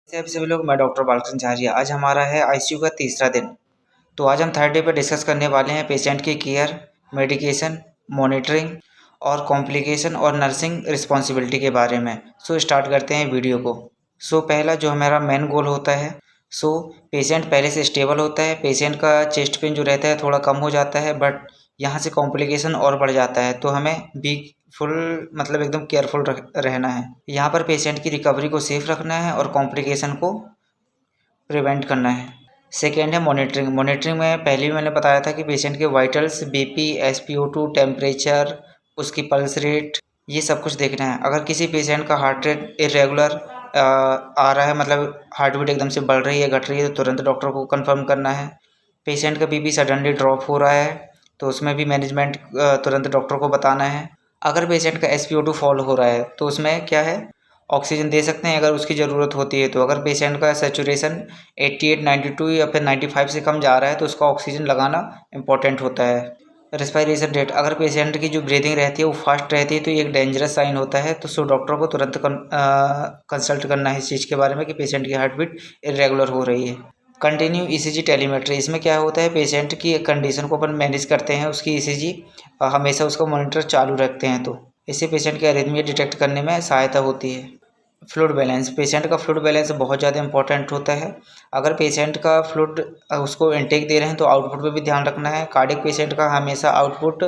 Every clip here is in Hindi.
कैसे आप सभी लोग। मैं डॉक्टर बालकृष्ण झारिया। आज हमारा है आईसीयू का तीसरा दिन। तो आज हम थर्ड डे पर डिस्कस करने वाले हैं पेशेंट की केयर, मेडिकेशन, मॉनिटरिंग और कॉम्प्लिकेशन और नर्सिंग रिस्पॉन्सिबिलिटी के बारे में। स्टार्ट करते हैं वीडियो को। पहला जो हमारा मेन गोल होता है, पेशेंट पहले से स्टेबल होता है। पेशेंट का चेस्ट पेन जो रहता है थोड़ा कम हो जाता है, बट यहाँ से कॉम्प्लिकेशन और बढ़ जाता है, तो हमें बी फुल मतलब एकदम केयरफुल रहना है। यहाँ पर पेशेंट की रिकवरी को सेफ रखना है और कॉम्प्लिकेशन को प्रिवेंट करना है। सेकेंड है मॉनिटरिंग। मॉनिटरिंग में पहले भी मैंने बताया था कि पेशेंट के वाइटल्स, बीपी, SpO2, टेम्परेचर, उसकी पल्स रेट, ये सब कुछ देखना है। अगर किसी पेशेंट का हार्ट रेट इरेगुलर आ रहा है, मतलब हार्ट बीट एकदम से बढ़ रही है, घट रही है, तो तुरंत डॉक्टर को कंफर्म करना है। पेशेंट का बीपी सडनली ड्रॉप हो रहा है, तो उसमें भी मैनेजमेंट तुरंत डॉक्टर को बताना है। अगर पेशेंट का SpO2 फॉल हो रहा है, तो उसमें क्या है, ऑक्सीजन दे सकते हैं अगर उसकी ज़रूरत होती है। तो अगर पेशेंट का सेचुरेशन 88, 92 या फिर 95 से कम जा रहा है, तो उसका ऑक्सीजन लगाना इम्पॉर्टेंट होता है। रेस्पिरेशन रेट, अगर पेशेंट की जो ब्रीदिंग रहती है वो फास्ट रहती है, तो ये एक डेंजरस साइन होता है। तो डॉक्टर को तुरंत कंसल्ट करना है इस चीज़ के बारे में कि पेशेंट की हार्ट बीट इरेगुलर हो रही है। कंटिन्यू ECG टेलीमेट्री, इसमें क्या होता है, पेशेंट की कंडीशन को अपन मैनेज करते हैं, उसकी ECG हमेशा उसका मॉनिटर चालू रखते हैं, तो इससे पेशेंट की अरिथमिया डिटेक्ट करने में सहायता होती है। फ्लूइड बैलेंस, पेशेंट का फ्लूइड बैलेंस बहुत ज़्यादा इंपॉर्टेंट होता है। अगर पेशेंट का फ्लूइड उसको इनटेक दे रहे हैं, तो आउटपुट पे भी ध्यान रखना है। कार्डियक पेशेंट का हमेशा आउटपुट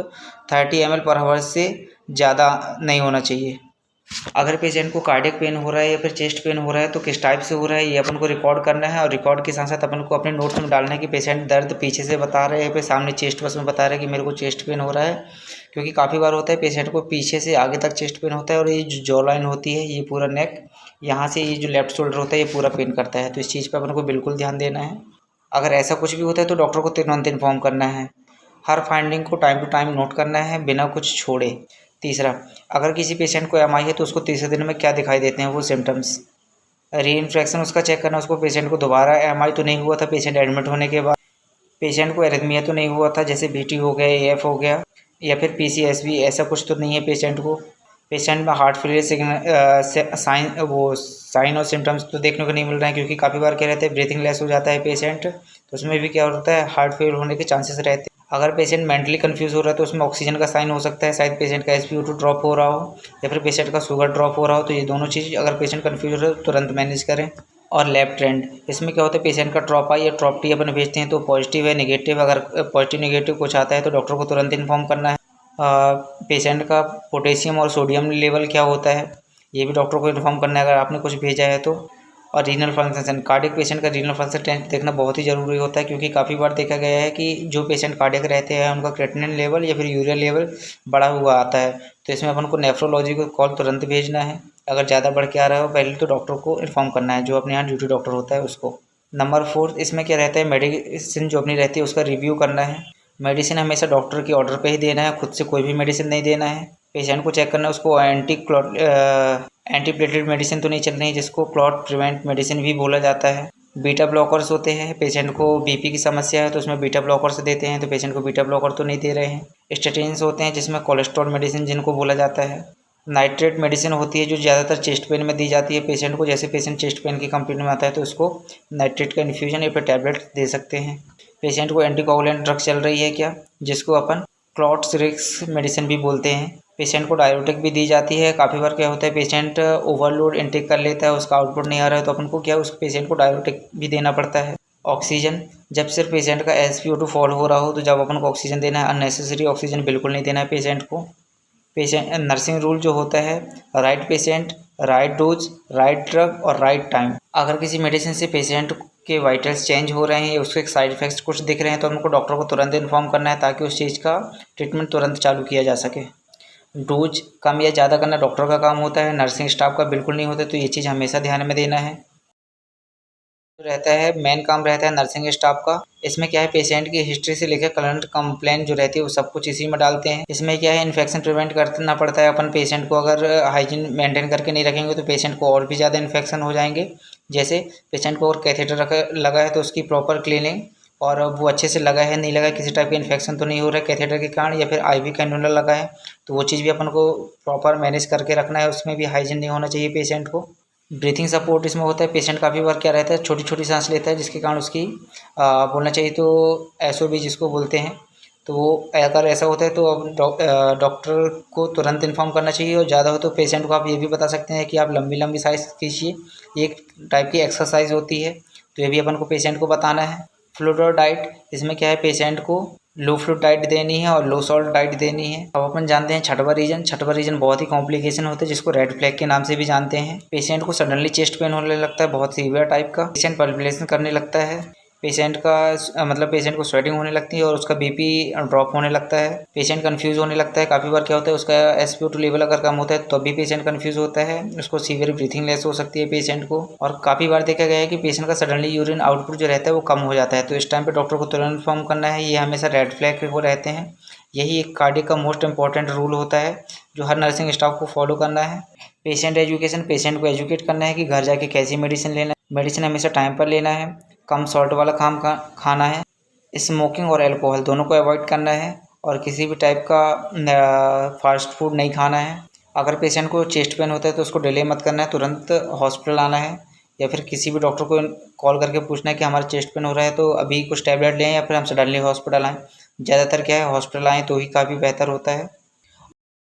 30 ml पर आवर से ज़्यादा नहीं होना चाहिए। अगर पेशेंट को कार्डियक पेन हो रहा है या फिर चेस्ट पेन हो रहा है, तो किस टाइप से हो रहा है ये अपन को रिकॉर्ड करना है, और रिकॉर्ड के साथ साथ अपन को अपने नोट्स में डालना है कि पेशेंट दर्द पीछे से बता रहे हैं या फिर सामने चेस्ट बस में बता रहे हैं कि मेरे को चेस्ट पेन हो रहा है। क्योंकि काफ़ी बार होता है पेशेंट को पीछे से आगे तक चेस्ट पेन होता है, और ये जो जॉ लाइन होती है, ये पूरा नेक, यहाँ से ये जो लेफ्ट शोल्डर होता है, ये पूरा पेन करता है। तो इस चीज़ पर अपन को बिल्कुल ध्यान देना है। अगर ऐसा कुछ भी होता है तो डॉक्टर को तुरंत इन्फॉर्म करना है। हर फाइंडिंग को टाइम टू टाइम नोट करना है बिना कुछ छोड़े। तीसरा, अगर किसी पेशेंट को MI है, तो उसको तीसरे दिन में क्या दिखाई देते हैं वो सिम्टम्स। री इन्फेक्शन उसका चेक करना, उसको पेशेंट को दोबारा MI तो नहीं हुआ था पेशेंट एडमिट होने के बाद, पेशेंट को एरिथमिया तो नहीं हुआ था जैसे VT हो गया, AF हो गया, या फिर PCSB, ऐसा कुछ तो नहीं है पेशेंट को। पेशेंट में हार्ट फेलियर साइन और सिम्टम्स तो देखने को नहीं मिल रहे हैं, क्योंकि काफ़ी बार क्या रहता है, ब्रीथिंग लेस हो जाता है पेशेंट, तो उसमें भी क्या होता है, हार्ट फेल होने के चांसेस रहते हैं। अगर पेशेंट मेंटली कंफ्यूज हो रहा है, तो उसमें ऑक्सीजन का साइन हो सकता है, शायद पेशेंट का SpO2 ड्रॉप हो रहा हो या फिर पेशेंट का शुगर ड्रॉप हो रहा हो। तो ये दोनों चीज़ अगर पेशेंट कंफ्यूज हो रहा है तो तुरंत मैनेज करें। और लैब ट्रेंड, इसमें क्या होता है, पेशेंट का ट्रॉप आई या ट्रॉप टी अपन भेजते हैं, तो पॉजिटिव है नेगेटिव, अगर पॉजिटिव नेगेटिव कुछ आता है तो डॉक्टर को तुरंत इन्फॉर्म करना है। पेशेंट का पोटेशियम और सोडियम लेवल क्या होता है, ये भी डॉक्टर को इन्फॉर्म करना है अगर आपने कुछ भेजा है तो। और रीनल फंक्शन, कार्डियक पेशेंट का रीनल फंक्शन टेस्ट देखना बहुत ही ज़रूरी होता है, क्योंकि काफ़ी बार देखा गया है कि जो पेशेंट कार्डियक रहते हैं उनका क्रेटिनिन लेवल या फिर यूरिया लेवल बढ़ा हुआ आता है, तो इसमें अपन को नेफ्रोलॉजी को कॉल तुरंत भेजना है। अगर ज़्यादा बढ़ के आ रहा हो, पहले तो डॉक्टर को इन्फॉर्म करना है, जो अपने यहाँ ड्यूटी डॉक्टर होता है उसको। नंबर 4, इसमें क्या रहता है, मेडिसिन जो अपनी रहती है उसका रिव्यू करना है। मेडिसिन हमेशा डॉक्टर के ऑर्डर पे ही देना है, खुद से कोई भी मेडिसिन नहीं देना है। पेशेंट को चेक करना है उसको एंटीप्लेटलेट मेडिसिन तो नहीं चल रही है, जिसको क्लॉट प्रिवेंट मेडिसिन भी बोला जाता है। बीटा ब्लॉकर्स होते हैं, पेशेंट को BP की समस्या है तो उसमें बीटा ब्लॉकर्स देते हैं, तो पेशेंट को बीटा ब्लॉकर तो नहीं दे रहे हैं। स्टेटिन्स होते हैं जिसमें कोलेस्ट्रॉल मेडिसिन जिनको बोला जाता है। नाइट्रेट मेडिसिन होती है जो ज़्यादातर चेस्ट पेन में दी जाती है पेशेंट को, जैसे पेशेंट चेस्ट पेन की कंप्लेंट में आता है तो उसको नाइट्रेट का इन्फ्यूजन या फिर टैबलेट दे सकते हैं। पेशेंट को एंटीकोगुलेंट ड्रग चल रही है क्या, जिसको अपन क्लॉट्स मेडिसिन भी बोलते हैं। पेशेंट को डायरेटिक भी दी जाती है। काफ़ी बार क्या होता है, पेशेंट ओवरलोड इनटेक कर लेता है, उसका आउटपुट नहीं आ रहा है, तो अपन को क्या उस पेशेंट को डायरेटिक भी देना पड़ता है। ऑक्सीजन, जब सिर्फ पेशेंट का SpO2 फॉल हो रहा हो तो जब अपन को ऑक्सीजन देना है, अननेसेसरी ऑक्सीजन बिल्कुल नहीं देना है पेशेंट को। पेशेंट नर्सिंग रूल जो होता है, right patient, right dose, right drug और राइट टाइम। अगर किसी मेडिसिन से पेशेंट के वाइटल्स चेंज हो रहे हैं या उसके साइड इफेक्ट्स कुछ दिख रहे हैं, तो हमको डॉक्टर को तुरंत इन्फॉर्म करना है, ताकि उस चीज़ का ट्रीटमेंट तुरंत चालू किया जा सके। डोज कम या ज़्यादा करना डॉक्टर का काम होता है, नर्सिंग स्टाफ का बिल्कुल नहीं होता, तो ये चीज़ हमेशा ध्यान में देना है। रहता है मेन काम रहता है नर्सिंग स्टाफ का। इसमें क्या है, पेशेंट की हिस्ट्री से लेकर करंट कंप्लेंट जो रहती है वो सब कुछ इसी में डालते हैं। इसमें क्या है, इन्फेक्शन प्रिवेंट करना पड़ता है अपन पेशेंट को। अगर हाइजीन मेंटेन करके नहीं रखेंगे तो पेशेंट को और भी ज़्यादा इन्फेक्शन हो जाएंगे। जैसे पेशेंट को और कैथेटर लगा है तो उसकी प्रॉपर क्लीनिंग, और वो अच्छे से लगा है नहीं लगा है, किसी टाइप का इन्फेक्शन तो नहीं हो रहा है कैथेटर के कारण, या फिर IV कैनुला लगा है, तो वो चीज़ भी अपन को प्रॉपर मैनेज करके रखना है। उसमें भी हाइजीन नहीं होना चाहिए पेशेंट को। ब्रीथिंग सपोर्ट इसमें होता है। पेशेंट काफ़ी बार क्या रहता है, छोटी छोटी सांस लेता है, जिसके कारण उसकी बोलना चाहिए तो एसओबी जिसको बोलते हैं, तो वो अगर ऐसा होता है तो अब डॉक्टर को तुरंत इन्फॉर्म करना चाहिए। और ज़्यादा हो तो पेशेंट को आप ये भी बता सकते हैं कि आप लंबी लंबी सांस खींचिए, ये एक टाइप की एक्सरसाइज होती है, तो ये भी अपन को पेशेंट को बताना है। फ्लूइड और डाइट, इसमें क्या है, पेशेंट को लो फ्लूइड डाइट देनी है और लो सॉल्ट डाइट देनी है। अब अपन जानते हैं छठवां रीजन। छठवां रीजन बहुत ही कॉम्प्लिकेशन होता है, जिसको रेड फ्लैग के नाम से भी जानते हैं। पेशेंट को सडनली चेस्ट पेन होने लगता है, बहुत सीवियर टाइप का। पेशेंट पल्पिटेशन करने लगता है, पेशेंट का मतलब पेशेंट को स्वेटिंग होने लगती है और उसका बीपी ड्रॉप होने लगता है। पेशेंट कंफ्यूज होने लगता है। काफ़ी बार क्या होता है, उसका SpO2 लेवल अगर कम होता है तो भी पेशेंट कंफ्यूज होता है, उसको सीवियर ब्रीथिंग लेस हो सकती है पेशेंट को। और काफ़ी बार देखा गया है कि पेशेंट का सडनली यूरिन आउटपुट जो रहता है वो कम हो जाता है, तो इस टाइम पे डॉक्टर को तुरंत इन्फॉर्म करना है। ये हमेशा रेड फ्लैग वो रहते हैं। यही एक कार्डियक का मोस्ट इंपॉर्टेंट रूल होता है जो हर नर्सिंग स्टाफ को फॉलो करना है। पेशेंट एजुकेशन, पेशेंट को एजुकेट करना है कि घर जाके कैसी मेडिसिन लेना है। मेडिसिन हमेशा टाइम पर लेना है, कम सॉल्ट वाला खाना है, स्मोकिंग और अल्कोहल दोनों को अवॉइड करना है, और किसी भी टाइप का फास्ट फूड नहीं खाना है। अगर पेशेंट को चेस्ट पेन होता है तो उसको डिले मत करना है, तुरंत हॉस्पिटल आना है, या फिर किसी भी डॉक्टर को कॉल करके पूछना है कि हमारा चेस्ट पेन हो रहा है तो अभी कुछ टैबलेट लें या फिर हम सडनली हॉस्पिटल आएँ। ज़्यादातर क्या है, हॉस्पिटल आएँ तो ही काफ़ी बेहतर होता है।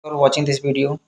For watching this video.